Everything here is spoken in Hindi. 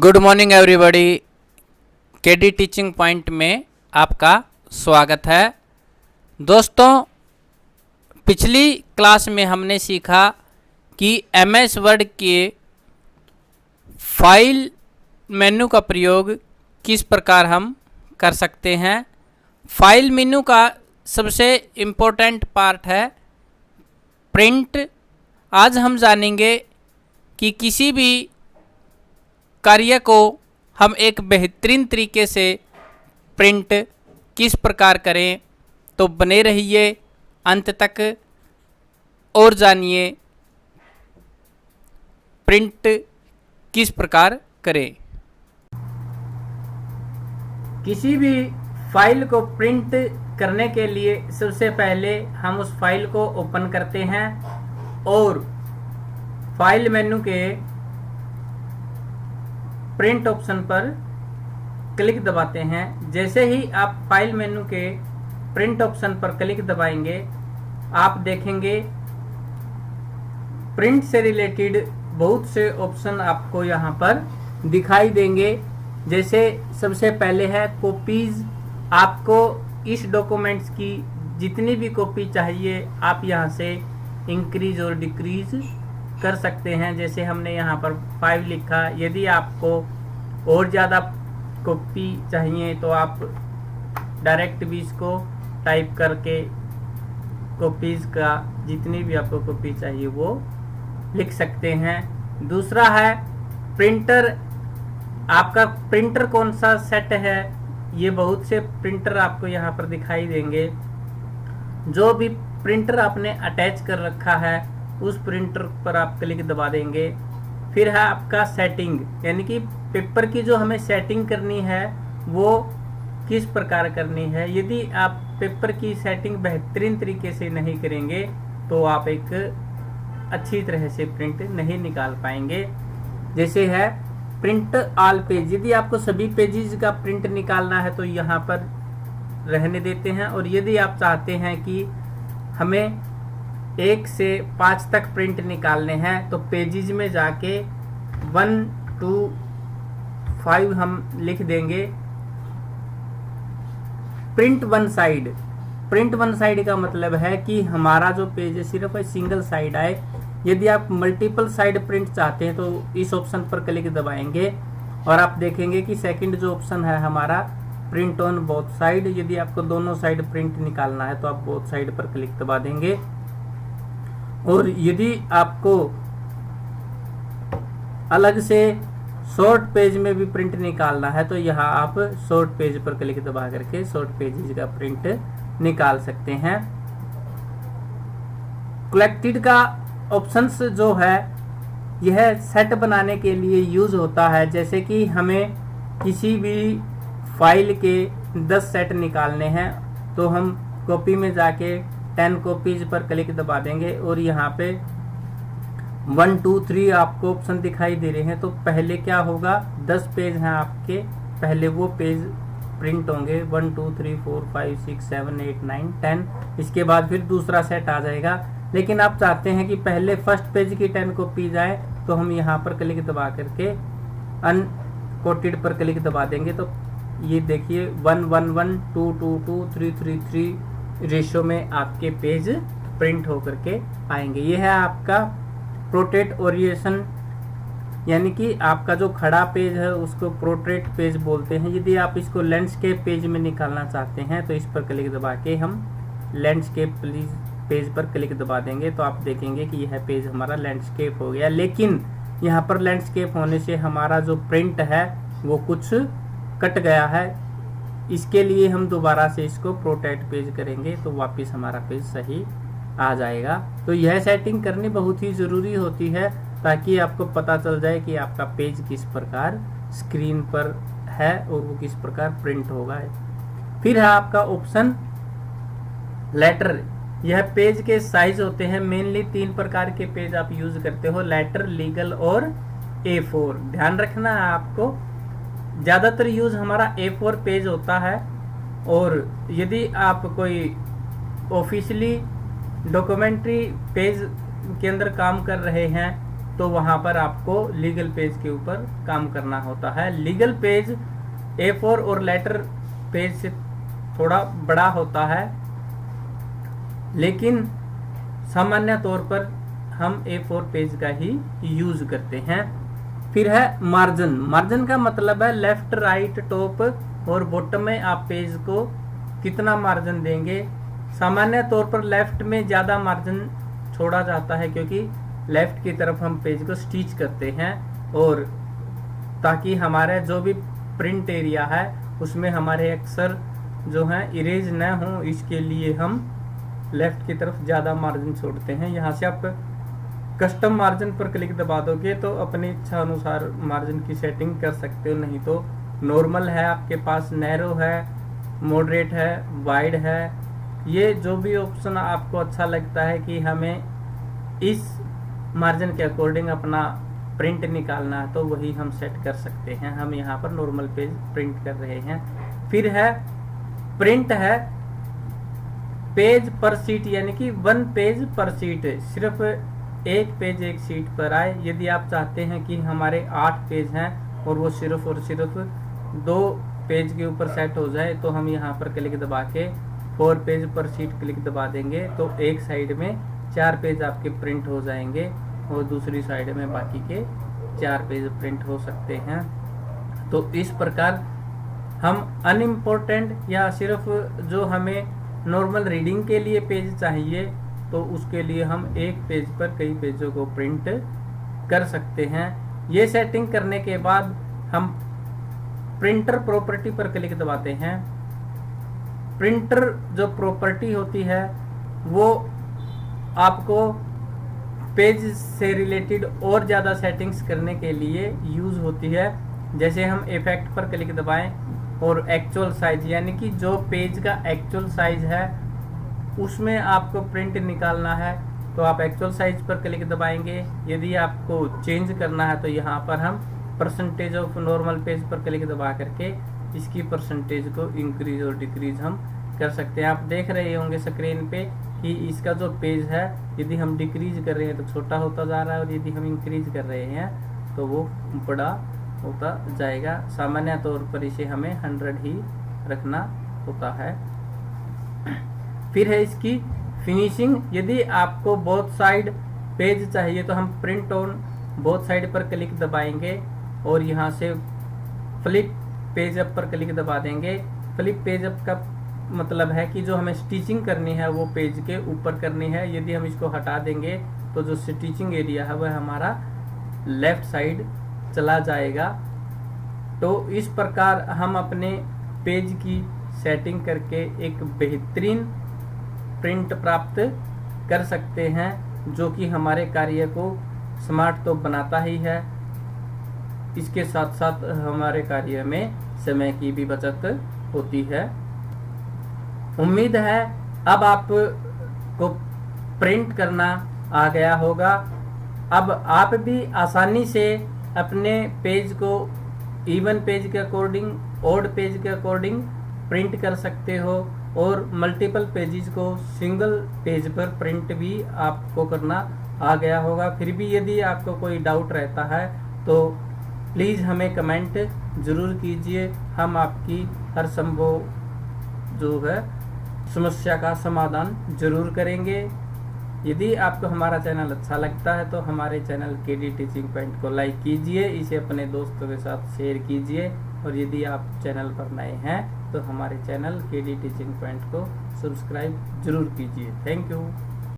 Good morning everybody. KD teaching point में आपका स्वागत है। दोस्तों, पिछली क्लास में हमने सीखा कि एमएस वर्ड के फाइल मेनू का प्रयोग किस प्रकार हम कर सकते हैं। फाइल मेनू का सबसे इम्पोर्टेंट पार्ट है प्रिंट। आज हम जानेंगे कि किसी भी कार्य को हम एक बेहतरीन तरीके से प्रिंट किस प्रकार करें। तो बने रहिए अंत तक और जानिए प्रिंट किस प्रकार करें। किसी भी फाइल को प्रिंट करने के लिए सबसे पहले हम उस फाइल को ओपन करते हैं और फाइल मेनू के प्रिंट ऑप्शन पर क्लिक दबाते हैं। जैसे ही आप फाइल मेनू के प्रिंट ऑप्शन पर क्लिक दबाएंगे, आप देखेंगे प्रिंट से रिलेटेड बहुत से ऑप्शन आपको यहाँ पर दिखाई देंगे। जैसे सबसे पहले है कॉपीज। आपको इस डॉक्यूमेंट्स की जितनी भी कॉपी चाहिए आप यहाँ से इंक्रीज और डिक्रीज कर सकते हैं। जैसे हमने यहाँ पर 5 लिखा। यदि आपको और ज़्यादा कॉपी चाहिए तो आप डायरेक्ट भी इसको टाइप करके कॉपीज़ का जितनी भी आपको कॉपी चाहिए वो लिख सकते हैं। दूसरा है प्रिंटर। आपका प्रिंटर कौन सा सेट है, ये बहुत से प्रिंटर आपको यहाँ पर दिखाई देंगे। जो भी प्रिंटर आपने अटैच कर रखा है उस प्रिंटर पर आप क्लिक दबा देंगे। फिर है आपका सेटिंग, यानी कि पेपर की जो हमें सेटिंग करनी है वो किस प्रकार करनी है। यदि आप पेपर की सेटिंग बेहतरीन तरीके से नहीं करेंगे तो आप एक अच्छी तरह से प्रिंट नहीं निकाल पाएंगे। जैसे है प्रिंट ऑल पेज। यदि आपको सभी पेजेस का प्रिंट निकालना है तो यहाँ पर रहने देते हैं। और यदि आप चाहते हैं कि हमें 1 से 5 तक प्रिंट निकालने हैं तो पेजेस में जाके 1 2 5 हम लिख देंगे। Print one side. Print one side का मतलब है कि हमारा जो पेज है सिर्फ सिंगल साइड आए। यदि आप मल्टीपल साइड प्रिंट चाहते हैं तो इस ऑप्शन पर क्लिक दबाएंगे और आप देखेंगे कि सेकंड जो ऑप्शन है हमारा प्रिंट ऑन बोथ साइड। यदि आपको दोनों साइड प्रिंट निकालना है तो आप बोथ साइड पर क्लिक दबा देंगे। और यदि आपको अलग से शॉर्ट पेज में भी प्रिंट निकालना है तो यहाँ आप शॉर्ट पेज पर क्लिक दबा करके शॉर्ट पेजेस का प्रिंट निकाल सकते हैं। कलेक्टेड का ऑप्शंस जो है यह सेट बनाने के लिए यूज होता है। जैसे कि हमें किसी भी फाइल के 10 सेट निकालने हैं तो हम कॉपी में जाके 10 कॉपीज पर क्लिक दबा देंगे और यहाँ पे 1 2 3 आपको ऑप्शन दिखाई दे रहे हैं। तो पहले क्या होगा, 10 पेज हैं आपके, पहले वो पेज प्रिंट होंगे 1 2 3 4 5 6 7 8 9 10। इसके बाद फिर दूसरा सेट आ जाएगा। लेकिन आप चाहते हैं कि पहले फर्स्ट पेज की 10 कॉपीज आए तो हम यहाँ पर क्लिक दबा करके अनकोटेड पर क्लिक दबा देंगे। तो ये देखिए 1 1 1 2 2 2 3 3 3 रेशो में आपके पेज प्रिंट होकर के आएंगे। ये है आपका प्रोट्रेट ओरिएशन, यानी कि आपका जो खड़ा पेज है उसको प्रोट्रेट पेज बोलते हैं। यदि आप इसको लैंडस्केप पेज में निकालना चाहते हैं तो इस पर क्लिक दबा के हम लैंडस्केप पेज पर क्लिक दबा देंगे तो आप देखेंगे कि यह पेज हमारा लैंडस्केप हो गया। लेकिन यहाँ पर लैंडस्केप होने से हमारा जो प्रिंट है वो कुछ कट गया है। इसके लिए हम दोबारा से इसको प्रोट्रेट पेज करेंगे तो वापस हमारा पेज सही आ जाएगा। तो यह सेटिंग करनी बहुत ही ज़रूरी होती है ताकि आपको पता चल जाए कि आपका पेज किस प्रकार स्क्रीन पर है और वो किस प्रकार प्रिंट होगा। फिर है आपका ऑप्शन लेटर। यह पेज के साइज होते हैं। मेनली 3 प्रकार के पेज आप यूज करते हो, लेटर, लीगल और A4। ध्यान रखना है आपको, ज़्यादातर यूज हमारा A4 पेज होता है। और यदि आप कोई ऑफिशियली डॉक्यूमेंट्री पेज के अंदर काम कर रहे हैं तो वहां पर आपको लीगल पेज के ऊपर काम करना होता है। लीगल पेज A4 और लेटर पेज से थोड़ा बड़ा होता है, लेकिन सामान्य तौर पर हम A4 पेज का ही यूज करते हैं। फिर है मार्जिन। मार्जिन का मतलब है लेफ्ट, राइट, टॉप और बॉटम में आप पेज को कितना मार्जिन देंगे। सामान्य तौर पर लेफ्ट में ज्यादा मार्जिन छोड़ा जाता है, क्योंकि लेफ्ट की तरफ हम पेज को स्टिच करते हैं, और ताकि हमारे जो भी प्रिंट एरिया है उसमें हमारे अक्षर जो हैं इरेज न हो, इसके लिए हम लेफ्ट की तरफ ज़्यादा मार्जिन छोड़ते हैं। यहाँ से आप कस्टम मार्जिन पर क्लिक दबा दोगे तो अपनी इच्छा अनुसार मार्जिन की सेटिंग कर सकते हो। नहीं तो नॉर्मल है आपके पास, नैरो है, मॉडरेट है, वाइड है, ये जो भी ऑप्शन आपको अच्छा लगता है कि हमें इस मार्जिन के अकॉर्डिंग अपना प्रिंट निकालना है, तो वही हम सेट कर सकते हैं। हम यहाँ पर नॉर्मल पेज प्रिंट कर रहे हैं। फिर है प्रिंट है पेज पर सीट, यानी कि 1 पेज पर सीट, सिर्फ एक पेज एक सीट पर आए। यदि आप चाहते हैं कि हमारे 8 पेज हैं और वो सिर्फ और सिर्फ 2 पेज के ऊपर सेट हो जाए, तो हम यहाँ पर क्लिक दबा के 4 पेज पर सीट क्लिक दबा देंगे, तो एक साइड में 4 पेज आपके प्रिंट हो जाएंगे और दूसरी साइड में बाकी के 4 पेज प्रिंट हो सकते हैं। तो इस प्रकार हम अनइम्पोर्टेंट या सिर्फ जो हमें नॉर्मल रीडिंग के लिए पेज चाहिए, तो उसके लिए हम एक पेज पर कई पेजों को प्रिंट कर सकते हैं। ये सेटिंग करने के बाद हम प्रिंटर प्रॉपर्टी पर क्लिक दबाते हैं। प्रिंटर जो प्रॉपर्टी होती है वो आपको पेज से रिलेटेड और ज़्यादा सेटिंग्स करने के लिए यूज़ होती है। जैसे हम इफेक्ट पर क्लिक दबाएं और एक्चुअल साइज, यानी कि जो पेज का एक्चुअल साइज है उसमें आपको प्रिंट निकालना है, तो आप एक्चुअल साइज पर क्लिक दबाएंगे। यदि आपको चेंज करना है तो यहाँ पर हम परसेंटेज ऑफ नॉर्मल पेज पर क्लिक दबा करके इसकी परसेंटेज को इंक्रीज और डिक्रीज हम कर सकते हैं। आप देख रहे होंगे स्क्रीन पे कि इसका जो पेज है, यदि हम डिक्रीज कर रहे हैं तो छोटा होता जा रहा है, और यदि हम इंक्रीज कर रहे हैं तो वो बड़ा होता जाएगा। सामान्य तौर पर इसे हमें 100 ही रखना होता है। फिर है इसकी फिनिशिंग। यदि आपको बोथ साइड पेज चाहिए तो हम प्रिंट ऑन बोथ साइड पर क्लिक दबाएंगे और यहाँ से फ्लिप पेज अप पर क्लिक दबा देंगे। फ्लिप पेज अप का मतलब है कि जो हमें स्टिचिंग करनी है वो पेज के ऊपर करनी है। यदि हम इसको हटा देंगे तो जो स्टिचिंग एरिया है वह हमारा लेफ्ट साइड चला जाएगा। तो इस प्रकार हम अपने पेज की सेटिंग करके एक बेहतरीन प्रिंट प्राप्त कर सकते हैं, जो कि हमारे कार्य को स्मार्ट तो बनाता ही है, इसके साथ साथ हमारे कार्य में समय की भी बचत होती है। उम्मीद है अब आपको प्रिंट करना आ गया होगा। अब आप भी आसानी से अपने पेज को इवन पेज के अकॉर्डिंग, ऑड पेज के अकॉर्डिंग प्रिंट कर सकते हो, और मल्टीपल पेजेस को सिंगल पेज पर प्रिंट भी आपको करना आ गया होगा। फिर भी यदि आपको कोई डाउट रहता है तो प्लीज़ हमें कमेंट ज़रूर कीजिए। हम आपकी हर संभव जो है समस्या का समाधान जरूर करेंगे। यदि आपको हमारा चैनल अच्छा लगता है तो हमारे चैनल KD टीचिंग पॉइंट को लाइक कीजिए, इसे अपने दोस्तों के साथ शेयर कीजिए, और यदि आप चैनल पर नए हैं तो हमारे चैनल KD टीचिंग पॉइंट को सब्सक्राइब जरूर कीजिए। Thank you.